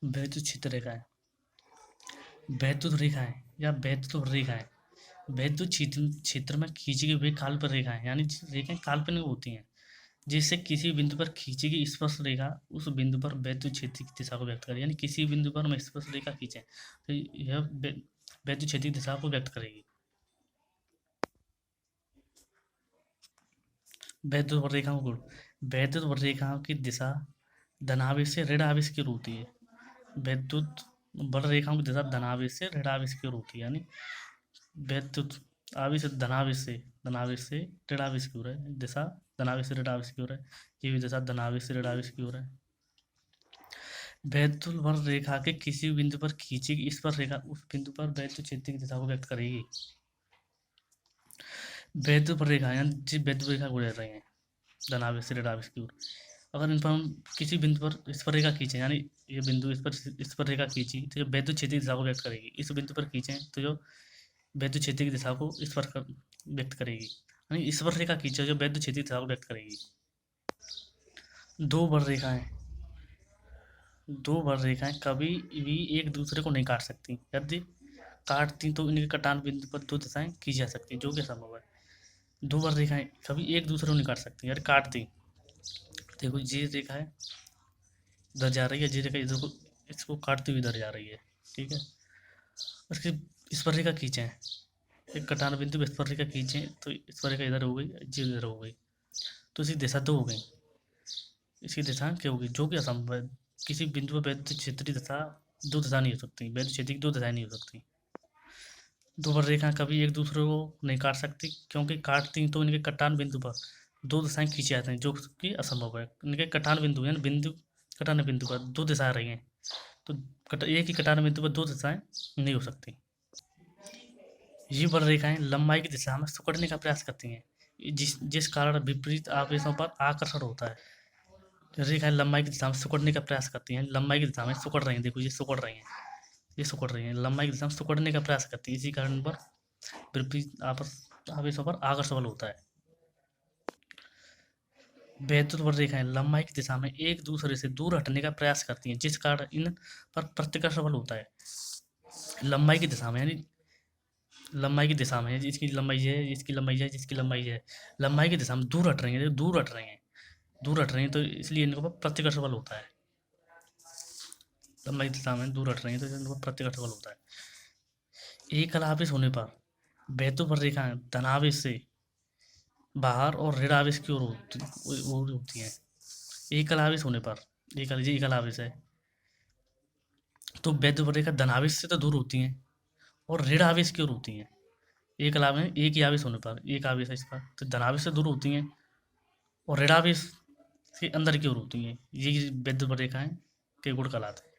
वैद्युत क्षेत्र रेखाएं। वैद्युत रेखाएं या वैद्युत रेखाएं वैद्युत क्षेत्र में खींची गई हुई काल्पनिक रेखाएं, यानी रेखाएं काल्पनिक होती हैं, जिससे किसी बिंदु पर खींची गई स्पर्श रेखा उस बिंदु पर वैद्युत क्षेत्र की दिशा को व्यक्त करे। यानी किसी बिंदु पर हम स्पर्श रेखा खींचे तो यह वैद्युत क्षेत्र की दिशा को व्यक्त करेगी। वैद्युत रेखाओं को वैद्युत रेखाओं की दिशा धनावेश से ऋण आवेश की ओर होती है। वैद्युत बड़ रेखाओं की दिशा धनावेश से ऋण आवेश की ओर होती है। यानी वैद्युत आवेश धनावेश से ऋण आवेश की ओर है। दिशा धनावेश से ऋण आवेश की ओर है। ये भी दिशा धनावेश से ऋण आवेश की ओर है। वैद्युत बड़ रेखा के किसी बिंदु पर खींची गई स्पर्श रेखा उस बिंदु पर वैद्युत क्षेत्र की दिशा को व्यक्त करेगी। वैद्युत बड़ रेखा यानी जिस वैद्युत रेखा गुजर रही है धनावेश से ऋण आवेश की ओर, अगर इन पर हम किसी बिंदु पर स्पर्श रेखा खींचे, यानी ये बिंदु इस पर स्पर्श रेखा खींची तो ये वैद्युत क्षेत्र की दिशा को व्यक्त करेगी। इस बिंदु पर खींचे तो जो वैद्युत क्षेत्र की दिशा को व्यक्त करेगी। यानी स्पर्श रेखा खींचे जो वैद्युत क्षेत्र की दिशा को व्यक्त करेगी। दो बड़ रेखाएं कभी भी एक दूसरे को नहीं काट सकती। यदि काटती तो इनके कटान बिंदु पर दो दिशाएं खींची जा सकती, जो कि संभव है। दो बड़ रेखाएं कभी एक दूसरे को नहीं काट सकती, यानी काटती। देखो ये रेखा है इधर जा रही है, ये रेखा इधर को इसको काटती हुई इधर जा रही है, ठीक है। उसकी स्पर्श रेखा खींचे, एक कटान बिंदु पर स्पर्श रेखा खींचे तो स्पर्श रेखा इधर हो गई, ये इधर हो गई, तो इसकी दिशा दो हो गई। इसकी दिशा क्या होगी, जो कि असंभव है। किसी बिंदु पर वैद्युत क्षेत्र की दिशा दो दिशा नहीं हो सकती, वैद्युत क्षेत्र की दो दिशाएं नहीं हो सकती। दो बड़ रेखाएं कभी एक दूसरे को नहीं काट सकती, क्योंकि काटती तो इनके कटान बिंदु पर दो दिशाएं खींची जाती हैं, जो कि असंभव है। इनके कटान बिंदु यानी कटान बिंदु पर दो दिशाएं आ रही हैं, तो एक ही कटान बिंदु पर दो दिशाएं नहीं हो सकती। ये बड़ रेखाएं लंबाई की दिशा में सिकुड़ने का प्रयास करती हैं, जिस कारण विपरीत आवेशों पर आकर्षण होता है। रेखाएं लंबाई की दिशा में सिकुड़ने का प्रयास करती हैं, लंबाई की दिशा में सिकुड़ रही हैं। देखो ये सिकुड़ रही हैं, ये सिकुड़ रही हैं, लंबाई की दिशा में सिकुड़ने का प्रयास करती हैं। इसी कारण पर विपरीत आवेशों पर आकर्षण बल होता है। वैद्युत बड़ रेखाएं लंबाई की दिशा में एक दूसरे से दूर हटने का प्रयास करती हैं, जिस कारण इन पर प्रतिकर्ष बल होता है। लंबाई की दिशा में यानी लंबाई की दिशा में जिसकी लंबाई है, जिसकी लंबाई है, जिसकी लंबाई है, लंबाई की दिशा में दूर हट रही है, दूर हट रही हैं, तो इसलिए इनके ऊपर प्रतिकर्ष बल होता है। लंबाई की दिशा में दूर हट रही है तो इनके ऊपर प्रतिकर्ष बल होता है। एक आवेश होने पर वैद्युत बड़ रेखाएं धनावेश से बाहर और ऋण आवेश की ओर होती हैं। एकल आवेश होने पर एकल आवेश है तो वैद्युत बड़ रेखा धनावेश से तो दूर होती हैं और ऋण आवेश की ओर होती हैं। एक आवेश एक ही आवेश होने पर एक आवेश है इस पर तो धनावेश से दूर होती हैं और ऋणावेश के अंदर की ओर होती हैं। ये वैद्युत बड़ रेखाएं के गुण कहलाते हैं।